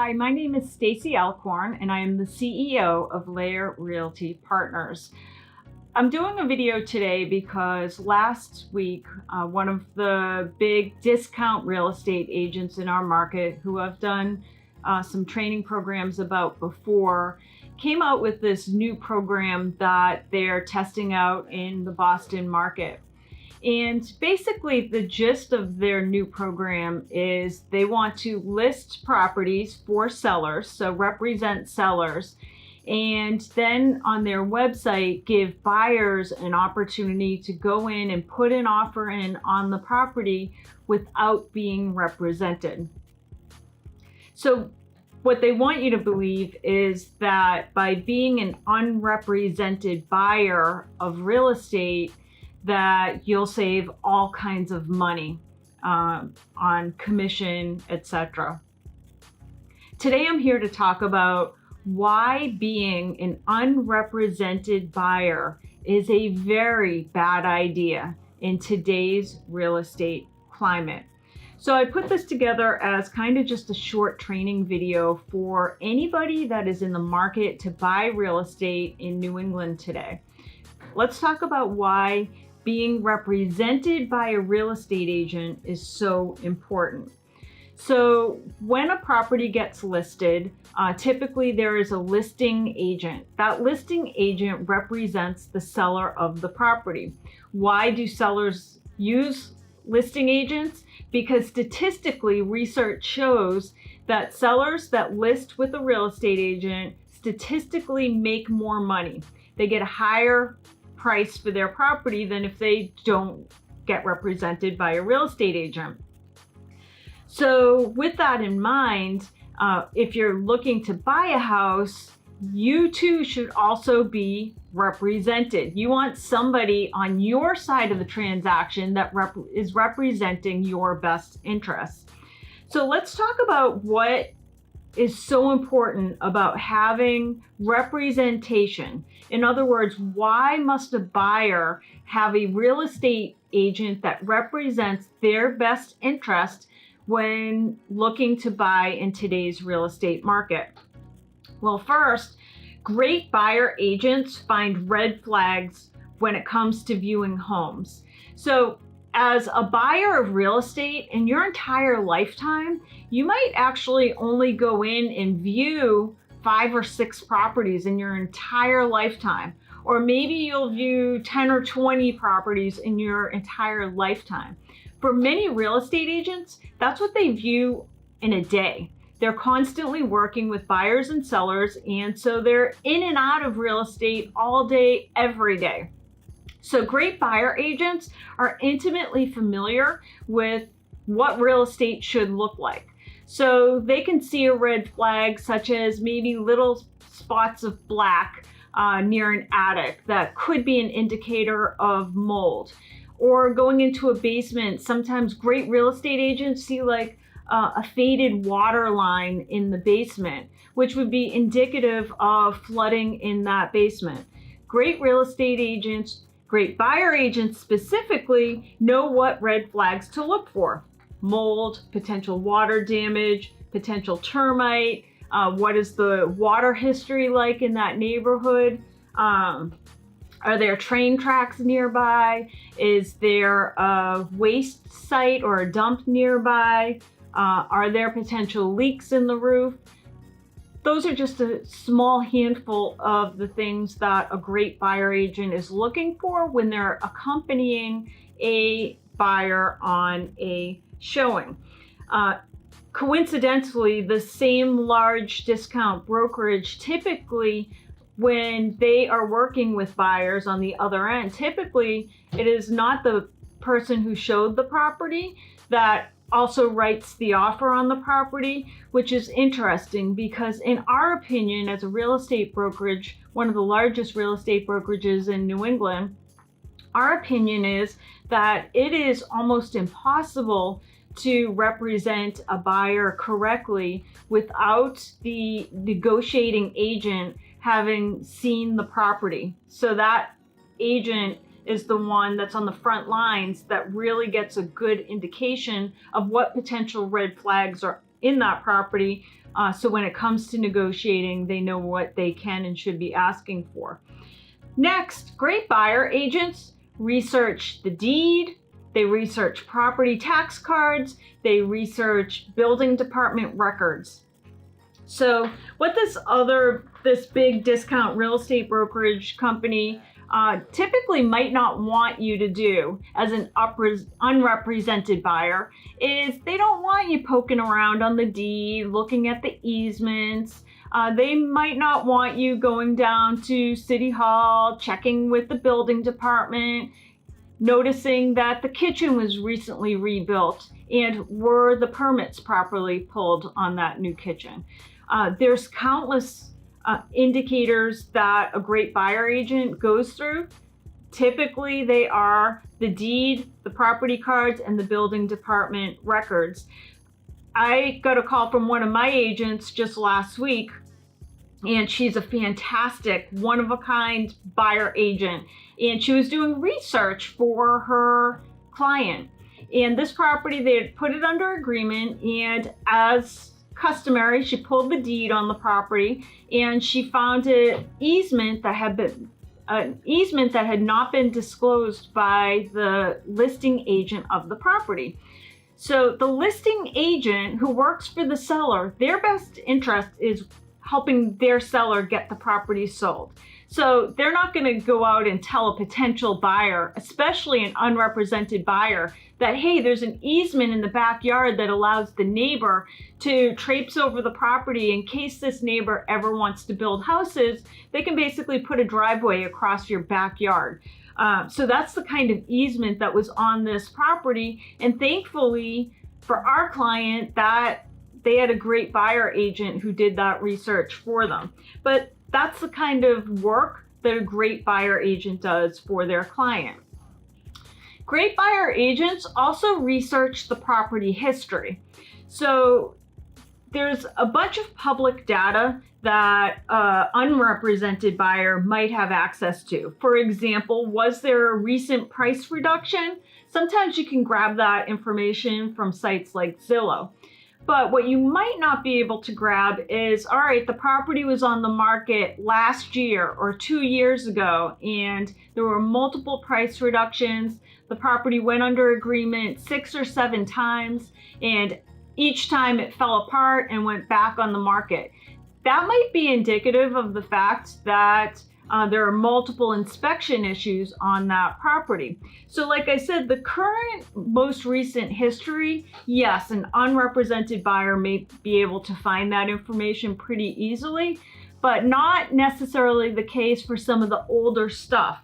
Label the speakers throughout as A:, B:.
A: Hi, my name is Stacy Alcorn and I am the CEO of LAER Realty Partners. I'm doing a video today because last week, one of the big discount real estate agents in our market who I've done some training programs about before came out with this new program that they're testing out in the Boston market. And basically the gist of their new program is they want to list properties for sellers, so represent sellers, and then on their website give buyers an opportunity to go in and put an offer in on the property without being represented. So what they want you to believe is that by being an unrepresented buyer of real estate, that you'll save all kinds of money on commission, etc. Today I'm here to talk about why being an unrepresented buyer is a very bad idea in today's real estate climate. So I put this together as kind of just a short training video for anybody that is in the market to buy real estate in New England today. Let's talk about why being represented by a real estate agent is so important. So when a property gets listed, typically there is a listing agent. That listing agent represents the seller of the property. Why do sellers use listing agents? Because statistically, research shows that sellers that list with a real estate agent statistically make more money. They get a higher price for their property than if they don't get represented by a real estate agent. So with that in mind, if you're looking to buy a house, you too should also be represented. You want somebody on your side of the transaction that is representing your best interests. So let's talk about what is so important about having representation. In other words, why must a buyer have a real estate agent that represents their best interest when looking to buy in today's real estate market? Well, first, great buyer agents find red flags when it comes to viewing homes. So as a buyer of real estate in your entire lifetime, you might actually only go in and view 5 or 6 properties in your entire lifetime. Or maybe you'll view 10 or 20 properties in your entire lifetime. For many real estate agents, that's what they view in a day. They're constantly working with buyers and sellers, and so they're in and out of real estate all day, every day. So great buyer agents are intimately familiar with what real estate should look like. So they can see a red flag such as maybe little spots of black near an attic that could be an indicator of mold. Or going into a basement, sometimes great real estate agents see like a faded water line in the basement, which would be indicative of flooding in that basement. Great real estate agents, great buyer agents specifically, know what red flags to look for. Mold, potential water damage, potential termite, what is the water history like in that neighborhood? Are there train tracks nearby? Is there a waste site or a dump nearby? Are there potential leaks in the roof? Those are just a small handful of the things that a great buyer agent is looking for when they're accompanying a buyer on a showing. Coincidentally, the same large discount brokerage typically, when they are working with buyers on the other end, typically it is not the person who showed the property that also writes the offer on the property, which is interesting because in our opinion, as a real estate brokerage, one of the largest real estate brokerages in New England, our opinion is that it is almost impossible to represent a buyer correctly without the negotiating agent having seen the property. So that agent is the one that's on the front lines that really gets a good indication of what potential red flags are in that property So when it comes to negotiating, they know what they can and should be asking for. Next, great buyer agents research the deed, they research property tax cards, they research building department records. So what this big discount real estate brokerage company typically might not want you to do as an unrepresented buyer is they don't want you poking around on the deed, looking at the easements. They might not want you going down to City Hall, checking with the building department, noticing that the kitchen was recently rebuilt and were the permits properly pulled on that new kitchen. There's countless indicators that a great buyer agent goes through. Typically, they are the deed, the property cards, and the building department records. I got a call from one of my agents just last week, and she's a fantastic, one-of-a-kind buyer agent. And she was doing research for her client. And this property, they had put it under agreement, and as customary, she pulled the deed on the property, and she found an easement that had not been disclosed by the listing agent of the property. So the listing agent who works for the seller, their best interest is helping their seller get the property sold. So they're not going to go out and tell a potential buyer, especially an unrepresented buyer, that, hey, there's an easement in the backyard that allows the neighbor to traipse over the property in case this neighbor ever wants to build houses. They can basically put a driveway across your backyard. So that's the kind of easement that was on this property. And thankfully for our client, that they had a great buyer agent who did that research for them. But that's the kind of work that a great buyer agent does for their client. Great buyer agents also research the property history. So there's a bunch of public data that an unrepresented buyer might have access to. For example, was there a recent price reduction? Sometimes you can grab that information from sites like Zillow. But what you might not be able to grab is, all right, the property was on the market last year or 2 years ago, and there were multiple price reductions. The property went under agreement 6 or 7 times, and each time it fell apart and went back on the market. That might be indicative of the fact that there are multiple inspection issues on that property. So like I said, the current most recent history, yes, an unrepresented buyer may be able to find that information pretty easily, but not necessarily the case for some of the older stuff.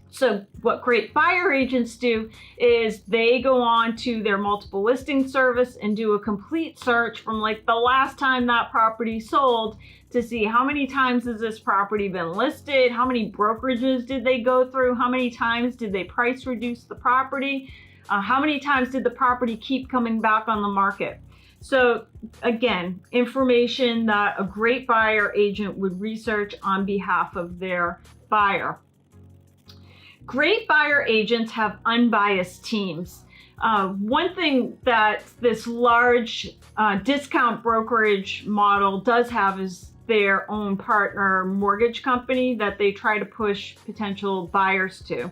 A: So what great buyer agents do is they go on to their multiple listing service and do a complete search from like the last time that property sold to see how many times has this property been listed, how many brokerages did they go through, how many times did they price reduce the property, how many times did the property keep coming back on the market. So again, information that a great buyer agent would research on behalf of their buyer. Great buyer agents have unbiased teams. One thing that this large discount brokerage model does have is their own partner mortgage company that they try to push potential buyers to.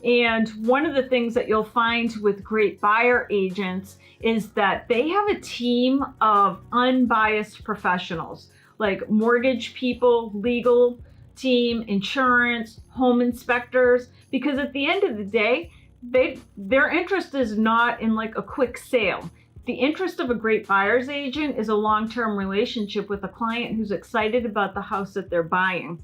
A: And one of the things that you'll find with great buyer agents is that they have a team of unbiased professionals, like mortgage people, legal team, insurance, home inspectors, because at the end of the day, their interest is not in like a quick sale. The interest of a great buyer's agent is a long-term relationship with a client who's excited about the house that they're buying.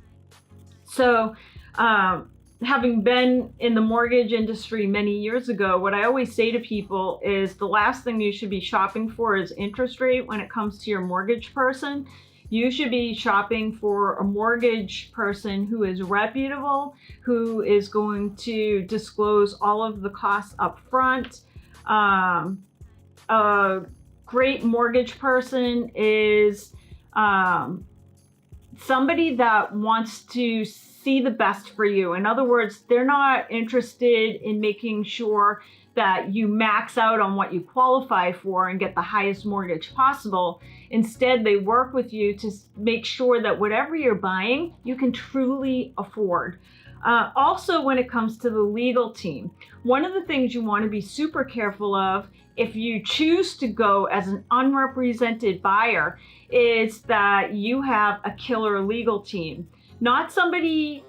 A: So having been in the mortgage industry many years ago, what I always say to people is the last thing you should be shopping for is interest rate when it comes to your mortgage person. You should be shopping for a mortgage person who is reputable, who is going to disclose all of the costs up front. A great mortgage person is somebody that wants to see the best for you. In other words, they're not interested in making sure that you max out on what you qualify for and get the highest mortgage possible. Instead, they work with you to make sure that whatever you're buying, you can truly afford. Also, when it comes to the legal team, one of the things you want to be super careful of if you choose to go as an unrepresented buyer is that you have a killer legal team. Not somebody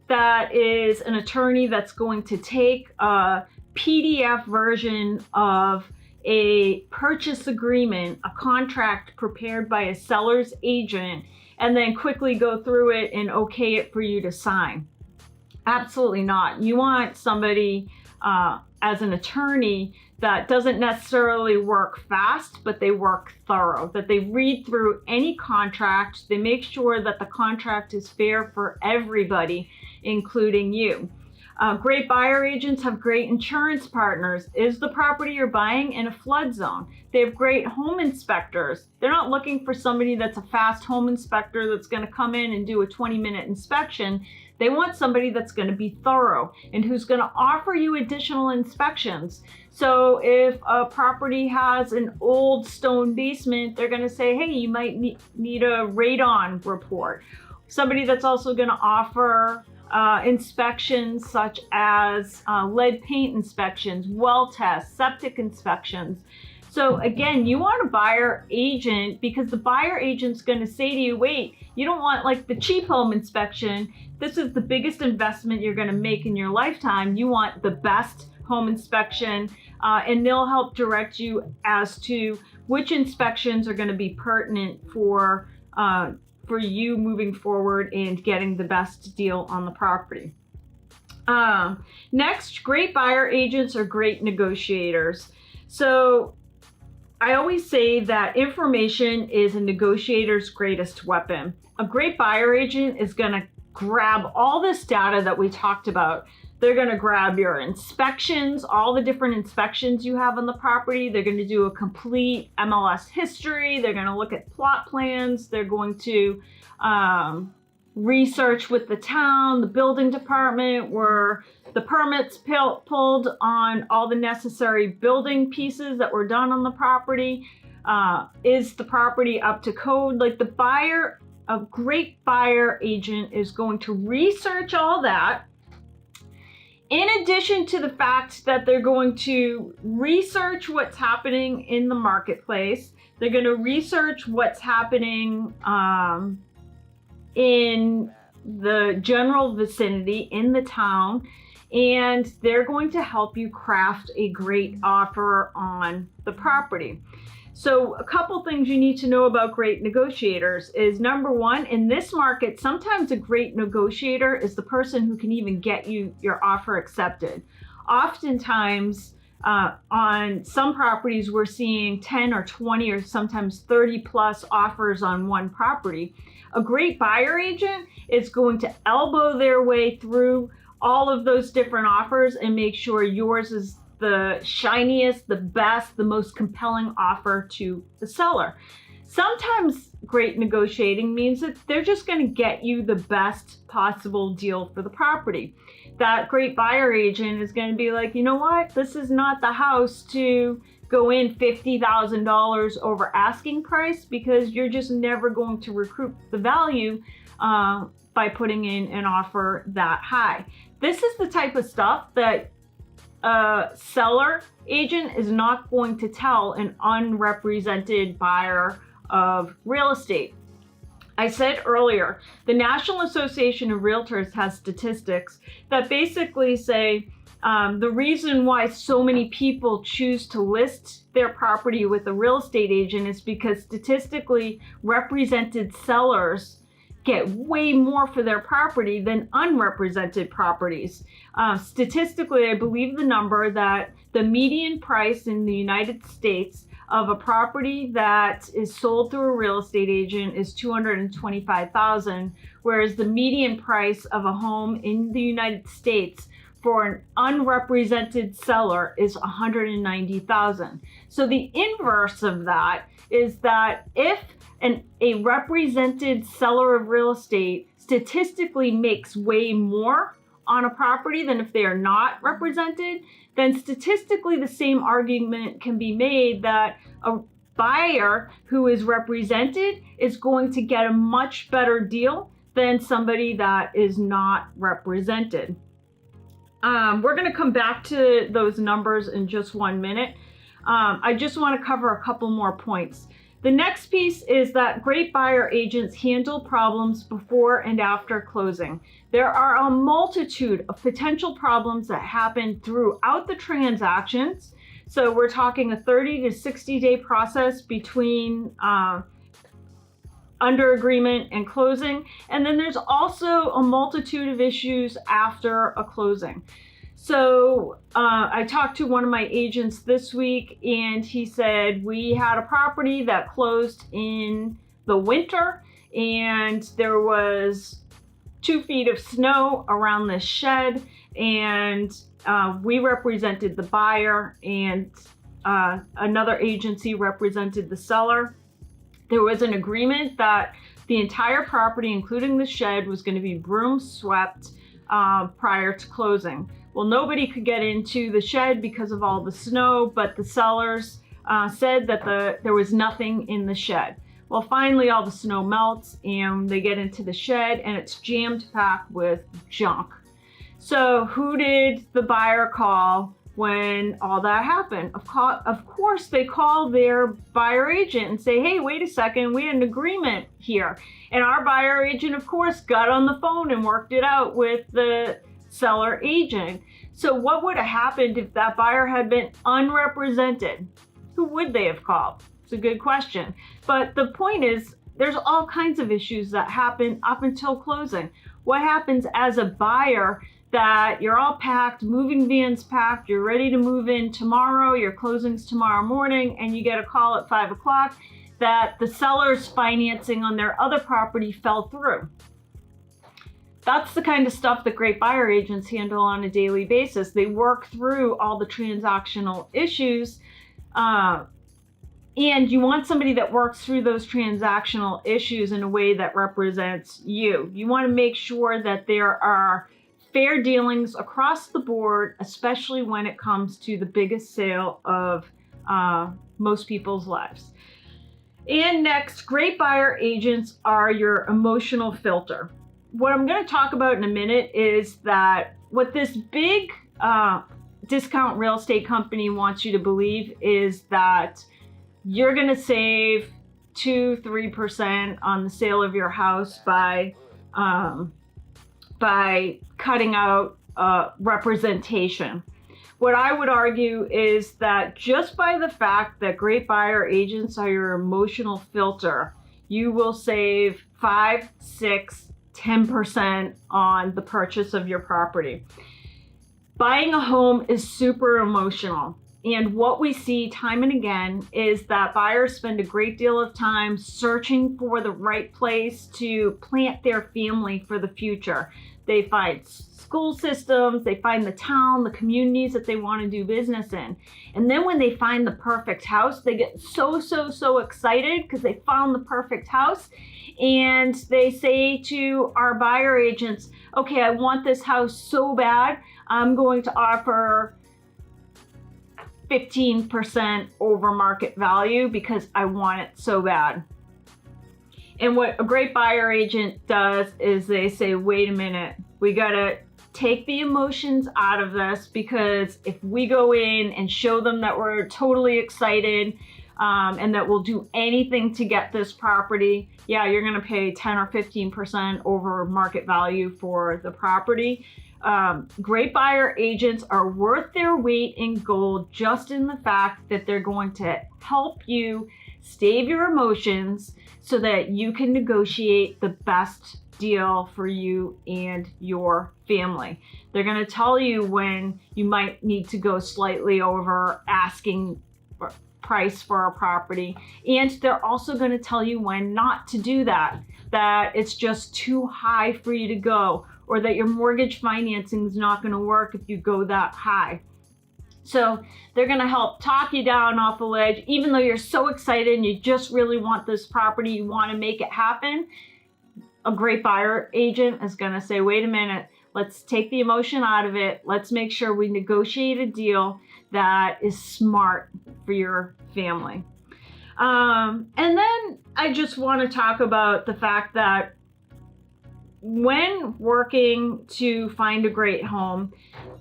A: that is an attorney that's going to take a PDF version of a purchase agreement, a contract prepared by a seller's agent, and then quickly go through it and okay it for you to sign. Absolutely not. You want somebody as an attorney that doesn't necessarily work fast, but they work thorough, that they read through any contract, they make sure that the contract is fair for everybody, including you. Great buyer agents have great insurance partners. Is the property you're buying in a flood zone? They have great home inspectors. They're not looking for somebody that's a fast home inspector that's going to come in and do a 20-minute inspection. They want somebody that's going to be thorough and who's going to offer you additional inspections. So if a property has an old stone basement, they're going to say, hey, you might need a radon report. Somebody that's also going to offer inspections such as lead paint inspections, well tests, septic inspections. So again, you want a buyer agent because the buyer agent's going to say to you, wait, you don't want like the cheap home inspection. This is the biggest investment you're going to make in your lifetime. You want the best home inspection, and they'll help direct you as to which inspections are going to be pertinent for you moving forward and getting the best deal on the property. Next, great buyer agents are great negotiators. So I always say that information is a negotiator's greatest weapon. A great buyer agent is going to grab all this data that we talked about. They're going to grab your inspections, all the different inspections you have on the property. They're going to do a complete MLS history. They're going to look at plot plans. They're going to research with the town, the building department, where the permits pulled on all the necessary building pieces that were done on the property. Is the property up to code? Like a great buyer agent is going to research all that. In addition to the fact that they're going to research what's happening in the marketplace, they're going to research what's happening in the general vicinity, in the town, and they're going to help you craft a great offer on the property. So a couple things you need to know about great negotiators is, number one, in this market, sometimes a great negotiator is the person who can even get you your offer accepted. Oftentimes, on some properties, we're seeing 10 or 20 or sometimes 30 plus offers on one property. A great buyer agent is going to elbow their way through all of those different offers and make sure yours is the shiniest, the best, the most compelling offer to the seller. Sometimes great negotiating means that they're just going to get you the best possible deal for the property. That great buyer agent is going to be like, you know what, this is not the house to go in $50,000 over asking price, because you're just never going to recoup the value by putting in an offer that high. This is the type of stuff that a seller agent is not going to tell an unrepresented buyer of real estate. I said earlier, the National Association of Realtors has statistics that basically say the reason why so many people choose to list their property with a real estate agent is because statistically represented sellers get way more for their property than unrepresented properties. Statistically, I believe the number that the median price in the United States of a property that is sold through a real estate agent is $225,000, whereas the median price of a home in the United States for an unrepresented seller is $190,000. So the inverse of that is that if a represented seller of real estate statistically makes way more on a property than if they are not represented, then statistically the same argument can be made that a buyer who is represented is going to get a much better deal than somebody that is not represented. We're going to come back to those numbers in just 1 minute. I just want to cover a couple more points. The next piece is that great buyer agents handle problems before and after closing. There are a multitude of potential problems that happen throughout the transactions. So we're talking a 30 to 60 day process between under agreement and closing. And then there's also a multitude of issues after a closing. So I talked to one of my agents this week, and he said we had a property that closed in the winter, and there was 2 feet of snow around the shed, and we represented the buyer, and another agency represented the seller. There was an agreement that the entire property, including the shed, was going to be broom swept prior to closing. Well, nobody could get into the shed because of all the snow, but the sellers said that there was nothing in the shed. Well, finally all the snow melts and they get into the shed and it's jammed packed with junk. So who did the buyer call when all that happened? Of course, they call their buyer agent and say, hey, wait a second, we had an agreement here. And our buyer agent, of course, got on the phone and worked it out with the seller agent. So what would have happened if that buyer had been unrepresented? Who would they have called? It's a good question. But the point is, there's all kinds of issues that happen up until closing. What happens as a buyer that you're all packed, moving vans packed, you're ready to move in tomorrow, your closing's tomorrow morning, and you get a call at 5 o'clock that the seller's financing on their other property fell through. That's the kind of stuff that great buyer agents handle on a daily basis. They work through all the transactional issues, and you want somebody that works through those transactional issues in a way that represents you. You want to make sure that there are fair dealings across the board, especially when it comes to the biggest sale of most people's lives. And next, great buyer agents are your emotional filter. What I'm going to talk about in a minute is that what this big discount real estate company wants you to believe is that you're going to save 2-3% on the sale of your house by cutting out representation. What I would argue is that just by the fact that great buyer agents are your emotional filter, you will save 5, 6, 10% on the purchase of your property. Buying a home is super emotional. And what we see time and again is that buyers spend a great deal of time searching for the right place to plant their family for the future. They find school systems, they find the town, the communities that they want to do business in. And then when they find the perfect house, they get so excited because they found the perfect house. And they say to our buyer agents, okay, I want this house so bad, I'm going to offer 15% over market value because I want it so bad. And what a great buyer agent does is they say, wait a minute, we gotta take the emotions out of this, because if we go in and show them that we're totally excited and that we'll do anything to get this property, yeah, you're gonna pay 10 or 15% over market value for the property. Great buyer agents are worth their weight in gold just in the fact that they're going to help you stave your emotions so that you can negotiate the best deal for you and your family. They're going to tell you when you might need to go slightly over asking price for a property, and they're also going to tell you when not to do that, that it's just too high for you to go, or that your mortgage financing is not going to work if you go that high. So they're going to help talk you down off the ledge, even though you're so excited and you just really want this property, you want to make it happen. A great buyer agent is going to say, wait a minute, Let's take the emotion out of it. Let's make sure we negotiate a deal that is smart for your family. And then I just want to talk about the fact that when working to find a great home,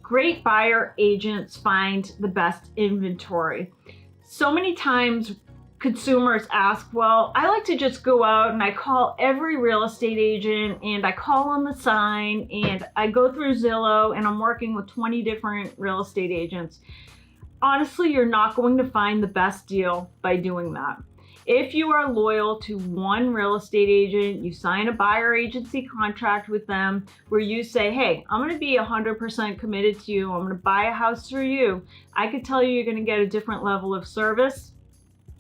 A: great buyer agents find the best inventory. So many times consumers ask, well, I like to just go out and I call every real estate agent and I call on the sign and I go through Zillow and I'm working with 20 different real estate agents. Honestly, you're not going to find the best deal by doing that. If you are loyal to one real estate agent, you sign a buyer agency contract with them where you say, hey, I'm going to be 100% committed to you. I'm going to buy a house through you. I could tell you you're going to get a different level of service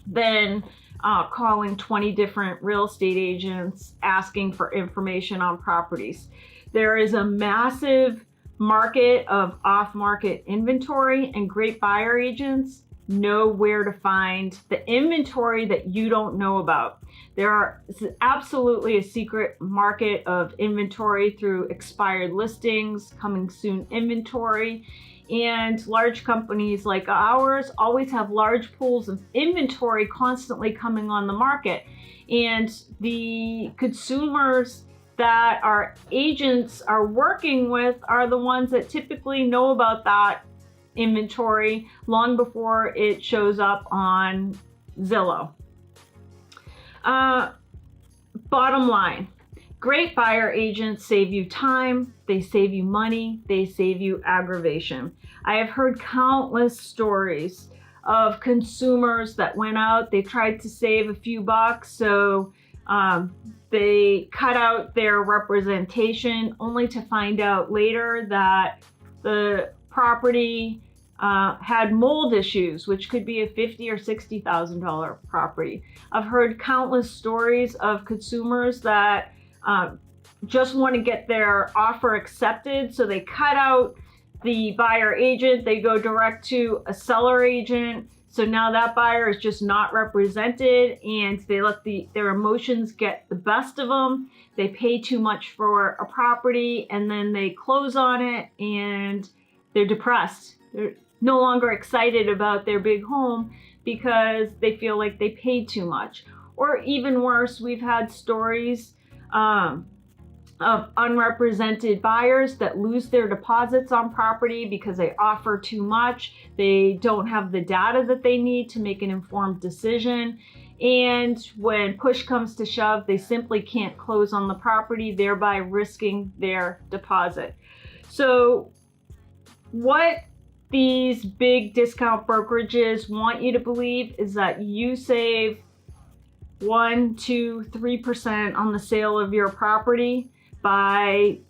A: than calling 20 different real estate agents asking for information on properties. There is a massive market of off-market inventory, and great buyer agents know where to find the inventory that you don't know about. It's absolutely a secret market of inventory through expired listings, coming soon inventory, and large companies like ours always have large pools of inventory constantly coming on the market. And the consumers that our agents are working with are the ones that typically know about that inventory long before it shows up on Zillow. Bottom line, great buyer agents save you time, they save you money, they save you aggravation. I have heard countless stories of consumers that went out, they tried to save a few bucks, so they cut out their representation only to find out later that the property had mold issues, which could be a $50,000 or $60,000 property. I've heard countless stories of consumers that just want to get their offer accepted, so they cut out the buyer agent, they go direct to a seller agent. So now that buyer is just not represented, and they let their emotions get the best of them. They pay too much for a property, and then they close on it, and they're depressed. They're no longer excited about their big home because they feel like they paid too much. Or even worse, we've had stories of unrepresented buyers that lose their deposits on property because they offer too much. They don't have the data that they need to make an informed decision. And when push comes to shove, they simply can't close on the property, thereby risking their deposit. So what these big discount brokerages want you to believe is that you save 1, 2, 3% on the sale of your property by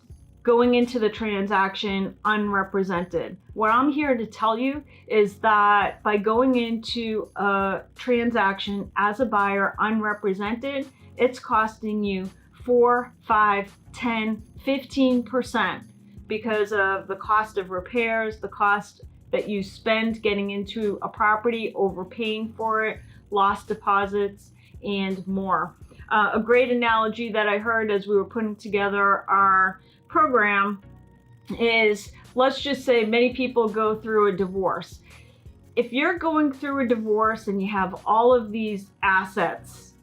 A: going into the transaction unrepresented. What I'm here to tell you is that by going into a transaction as a buyer unrepresented, it's costing you 4, 5, 10, 15% because of the cost of repairs, the cost that you spend getting into a property, overpaying for it, lost deposits, and more. A great analogy that I heard as we were putting together our program is, let's just say many people go through a divorce. If you're going through a divorce and you have all of these assets,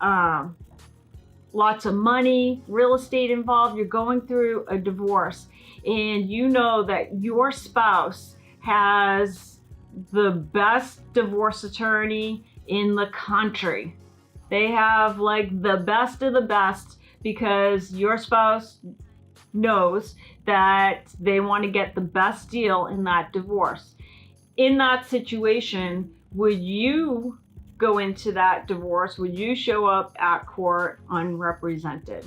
A: lots of money, real estate involved, you're going through a divorce, and you know that your spouse has the best divorce attorney in the country. They have like the best of the best because your spouse knows that they want to get the best deal in that divorce. In that situation, would you go into that divorce? Would you show up at court unrepresented?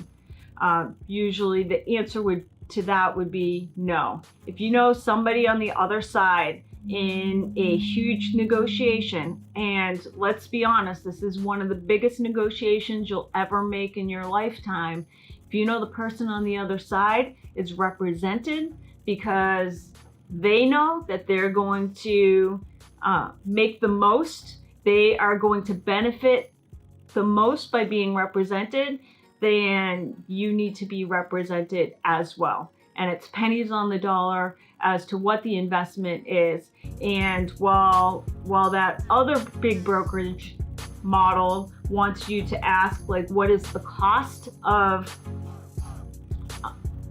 A: Usually the answer to that would be no. If you know somebody on the other side in a huge negotiation, and let's be honest, this is one of the biggest negotiations you'll ever make in your lifetime. If you know the person on the other side is represented because they know that they're going to make the most, they are going to benefit the most by being represented, then you need to be represented as well. and it's pennies on the dollar as to what the investment is. And while that other big brokerage model wants you to ask, like, what is the cost of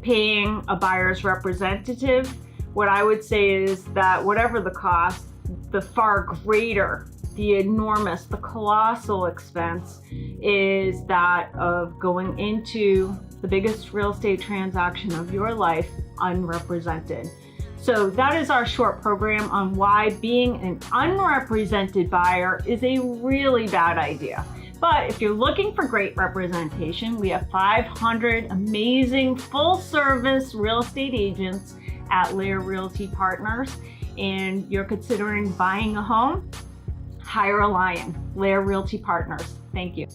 A: paying a buyer's representative, what I would say is that whatever the cost, the far greater, the enormous, the colossal expense is that of going into the biggest real estate transaction of your life unrepresented. So that is our short program on why being an unrepresented buyer is a really bad idea. But if you're looking for great representation, we have 500 amazing full-service real estate agents at LAER Realty Partners, and you're considering buying a home, hire a lion. LAER Realty Partners. Thank you.